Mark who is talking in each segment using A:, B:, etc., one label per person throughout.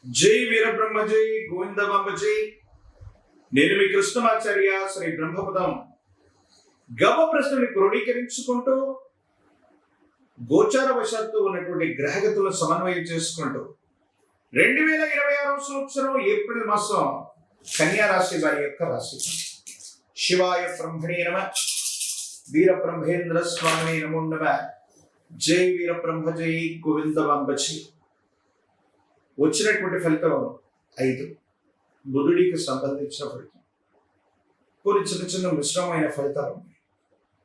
A: జై వీరబ్రహ్మ జై గోవిందమాంబ జై. నేను మీ కృష్ణమాచార్య శ్రీ బ్రహ్మపదం గవ ప్రశ్నని క్రోడీకరించుకుంటూ గోచార వశాత్తు ఉన్నటువంటి గ్రహగతులను సమన్వయం చేసుకుంటూ 2026 సంవత్సరం ఏప్రిల్ మాసం కన్యా రాశి వారి యొక్క రాశి. శివాయ బ్రహ్మణే నమ, వీరబ్రహ్మేంద్ర స్వామినే నమో నమ. జై వీరబ్రహ్మ జై గోవిందమాంబ జై. వచ్చినటువంటి ఫలితం 5, బుధుడికి సంబంధించిన ఫలితం. కొన్ని చిన్న చిన్న మిశ్రమైన ఫలితాలు ఉన్నాయి.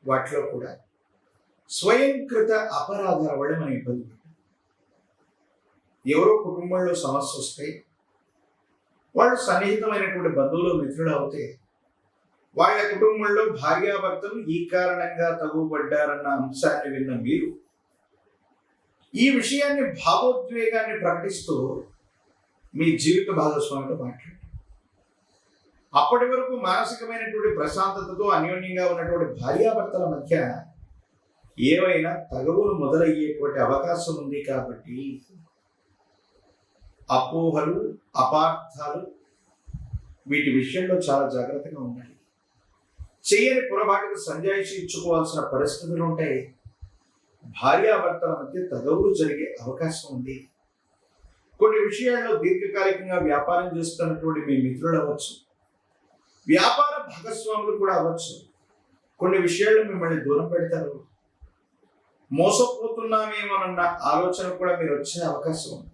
A: వాటిలో కూడా స్వయంకృత అపరాధాల వల్ల మనం ఇబ్బంది పడ్డాం. ఎవరో కుటుంబంలో సమస్య వస్తే, వాళ్ళు సన్నిహితమైనటువంటి బంధువులు మిత్రులు అవుతే, వాళ్ళ కుటుంబంలో భార్యాభర్తలు ఈ కారణంగా తగుపడ్డారన్న అంశాన్ని విన్న మీరు ఈ విషయాన్ని భావోద్వేగాన్ని ప్రకటిస్తూ మీ జీవిత భాగస్వామితో మాట్లాడండి. అప్పటి వరకు మానసికమైనటువంటి ప్రశాంతతతో అన్యోన్యంగా ఉన్నటువంటి భార్యాభర్తల మధ్య ఏవైనా తగవులు మొదలయ్యేటువంటి అవకాశం ఉంది. కాబట్టి అపోహలు, అపార్థాలు, వీటి విషయంలో చాలా జాగ్రత్తగా ఉండాలి. చేయని పొరపాటుకు సంజాయిషి ఇచ్చుకోవాల్సిన పరిస్థితులు ఉంటాయి. భార్యాభర్తల మధ్య తగవులు జరిగే అవకాశం ఉంది. కొన్ని విషయాల్లో దీర్ఘకాలికంగా వ్యాపారం చేస్తున్నటువంటి మీ మిత్రులు అవ్వచ్చు, వ్యాపార భాగస్వాములు కూడా అవ్వచ్చు. కొన్ని విషయాల్లో మిమ్మల్ని దూరం పెడతారు. మోసపోతున్నామేమోనన్న ఆలోచన కూడా మీరు వచ్చే అవకాశం ఉంది.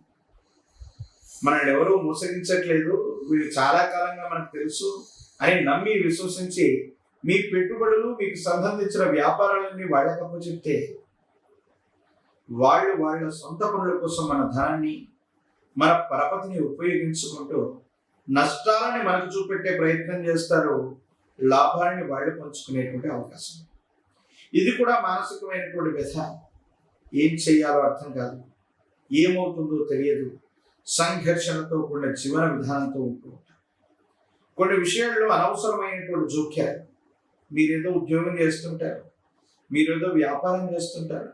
A: మనల్ని ఎవరూ మోసగించట్లేదు, వీళ్ళు చాలా కాలంగా మనకు తెలుసు అని నమ్మి విశ్వసించి మీ పెట్టుబడులు, మీకు సంబంధించిన వ్యాపారాలన్నీ వాళ్ళకప్పు చెప్తే వాళ్ళు వాళ్ళ సొంత పనుల కోసం మన ధనాన్ని, మన పరపతిని ఉపయోగించుకుంటూ నష్టాలని మనకు చూపెట్టే ప్రయత్నం చేస్తారు. లాభాన్ని వాళ్ళు పంచుకునేటువంటి అవకాశం. ఇది కూడా మానసికమైనటువంటి వ్యధ. ఏం చేయాలో అర్థం కాదు, ఏమవుతుందో తెలియదు. సంఘర్షణతో కూడిన జీవన విధానంతో ఉంటూ ఉంటారు. కొన్ని విషయాల్లో అనవసరమైనటువంటి జోక్యాలు. మీరేదో ఉద్యోగం చేస్తుంటారు, మీరేదో వ్యాపారం చేస్తుంటారు,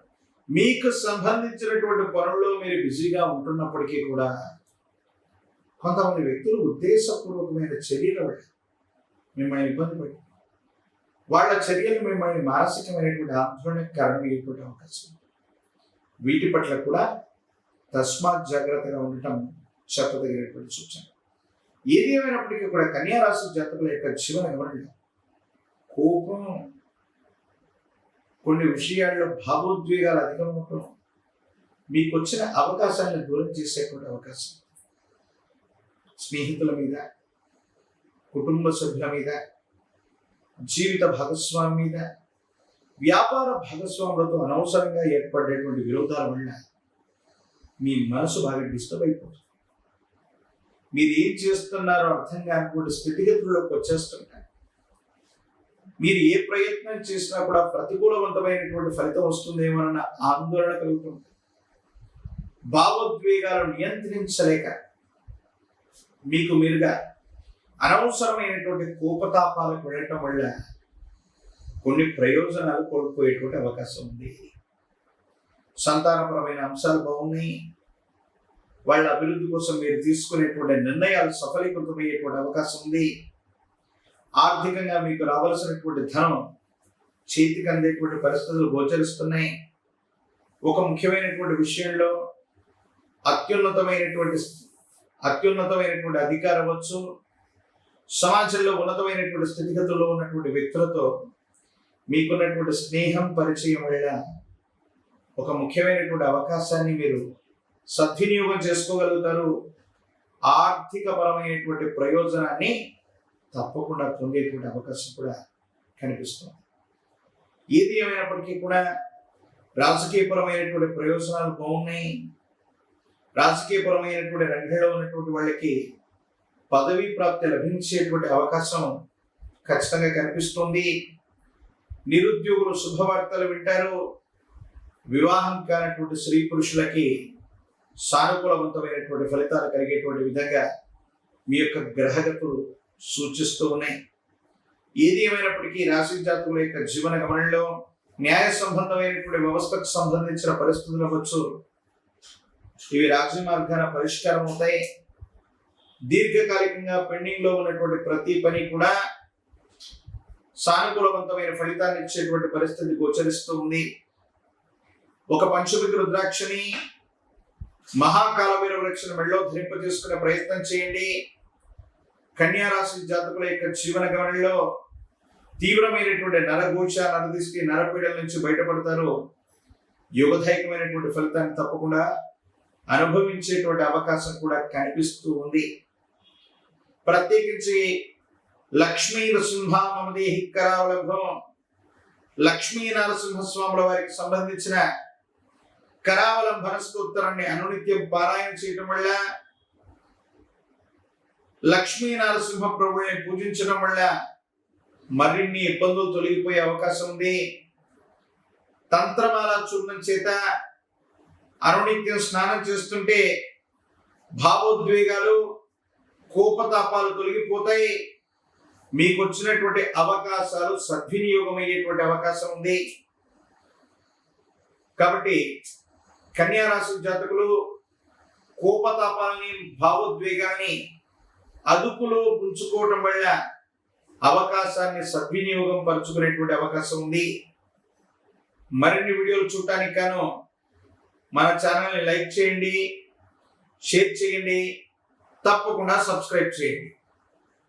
A: మీకు సంబంధించినటువంటి పనుల్లో మీరు బిజీగా ఉంటున్నప్పటికీ కూడా కొంతమంది వ్యక్తులు ఉద్దేశపూర్వకమైన చర్యల వల్ల మిమ్మల్ని ఇబ్బంది పడి వాళ్ళ చర్యలు మిమ్మల్ని మానసికమైనటువంటి ఆందోళనకు కారణమయ్యేటువంటి అవకాశం. వీటి పట్ల కూడా తస్మాత్ జాగ్రత్తగా ఉండటం చెప్పదగినటువంటి సూచన. ఏది ఏమైనప్పటికీ కూడా కన్యా రాశి జాతకుల యొక్క జీవన గమనంలో కోపం, కొన్ని విషయాల్లో భావోద్వేగాలు అధికంగా మీకు వచ్చిన అవకాశాలను దూరం చేసేటువంటి అవకాశం. స్నేహితుల మీద, కుటుంబ సభ్యుల మీద, జీవిత భాగస్వామి మీద, వ్యాపార భాగస్వాములతో అనవసరంగా ఏర్పడేటువంటి విరోధాల వల్ల మీ మనసు బాగా డిస్టర్బ్ అయిపోతుంది. మీరు ఏం చేస్తున్నారో అర్థం కానిటువంటి స్థితిగతుల్లోకి వచ్చేస్తుంటారు. మీరు ఏ ప్రయత్నం చేసినా కూడా ప్రతికూలవంతమైనటువంటి ఫలితం వస్తుందేమోనన్న ఆందోళన కలుగుతుంది. భావోద్వేగాలను నియంత్రించలేక మీకు మీరుగా అనవసరమైనటువంటి కోపతాపాలకు వెళ్ళటం వల్ల కొన్ని ప్రయోజనాలు కోల్పోయేటువంటి అవకాశం ఉంది. సంతానపరమైన అంశాలు బాగున్నాయి. వాళ్ళ అభివృద్ధి కోసం మీరు తీసుకునేటువంటి నిర్ణయాలు సఫలీకృతమయ్యేటువంటి అవకాశం ఉంది. ఆర్థికంగా మీకు రావాల్సినటువంటి ధనం చేతికి అందేటువంటి పరిస్థితులు గోచరిస్తున్నాయి. ఒక ముఖ్యమైనటువంటి విషయంలో అత్యున్నతమైనటువంటి అధికారం అవ్వచ్చు, సమాజంలో ఉన్నతమైనటువంటి స్థితిగతుల్లో ఉన్నటువంటి వ్యక్తులతో మీకున్నటువంటి స్నేహం, పరిచయం వల్ల ఒక ముఖ్యమైనటువంటి అవకాశాన్ని మీరు సద్వినియోగం చేసుకోగలుగుతారు. ఆర్థికపరమైనటువంటి ప్రయోజనాన్ని తప్పకుండా పొందేటువంటి అవకాశం కూడా కనిపిస్తుంది. ఏది ఏమైనప్పటికీ కూడా రాజకీయపరమైనటువంటి ప్రయోజనాలు బాగున్నాయి. రాజకీయపరమైనటువంటి రంగంలో ఉన్నటువంటి వాళ్ళకి పదవీ ప్రాప్తి లభించేటువంటి అవకాశం ఖచ్చితంగా కనిపిస్తుంది. నిరుద్యోగులు శుభవార్తలు వింటారు. వివాహం కానటువంటి స్త్రీ పురుషులకి సానుకూలవంతమైనటువంటి ఫలితాలు కలిగేటువంటి విధంగా మీ యొక్క గ్రహగతులు సూచిస్తూ ఉన్నాయి. ఏది ఏమైనప్పటికీ రాశి జాతకుల యొక్క జీవన గమనంలో న్యాయ సంబంధమైనటువంటి వ్యవస్థకు సంబంధించిన పరిస్థితులు అవ్వచ్చు. ఇవి రాజ్య మార్గాన పరిష్కారం అవుతాయి. దీర్ఘకాలికంగా పెండింగ్ లో ఉన్నటువంటి ప్రతి పని కూడా సానుకూలవంతమైన ఫలితాన్ని ఇచ్చేటువంటి పరిస్థితి గోచరిస్తూ ఉంది. ఒక పంచముఖి రుద్రాక్షని మహాకాలభైరవ వృక్షను మెడలో ధరింపజేసుకునే ప్రయత్నం చేయండి. కన్యా రాశి జాతకుల యొక్క జీవన గమనంలో తీవ్రమైనటువంటి నరఘోష, నరదిష్టి, నరపీడల నుంచి బయటపడతారు. యుగదాయకమైనటువంటి ఫలితాన్ని తప్పకుండా అనుభవించేటువంటి అవకాశం కూడా కనిపిస్తూ ఉంది. ప్రత్యేకించి లక్ష్మీ నరసింహ మమదేహి కరావలంబం, లక్ష్మీ నరసింహస్వాముల వారికి సంబంధించిన కరావలంబన స్తోత్రాన్ని అనునిత్యం పారాయణ చేయటం వల్ల, లక్ష్మీ నరసింహ ప్రభువుని పూజించడం వల్ల మరిన్ని ఇబ్బందులు తొలగిపోయే అవకాశం ఉంది. తంత్రమాల చూర్ణం చేత అనునిత్యం స్నానం చేస్తుంటే భావోద్వేగాలు, కోపతాపాలు తొలగిపోతాయి. మీకు వచ్చినటువంటి అవకాశాలు సద్వినియోగం అయ్యేటువంటి అవకాశం ఉంది. కాబట్టి కన్యా రాశి జాతకులు కోపతాపాలని, భావోద్వేగాన్ని అదుపులో ఉంచుకోవటం వల్ల అవకాశాన్ని సద్వినియోగం పరుచుకునేటువంటి అవకాశం ఉంది. మరిన్ని వీడియోలు చూడటానికి గాను మన ఛానల్ని లైక్ చేయండి, షేర్ చేయండి, తప్పకుండా సబ్స్క్రైబ్ చేయండి.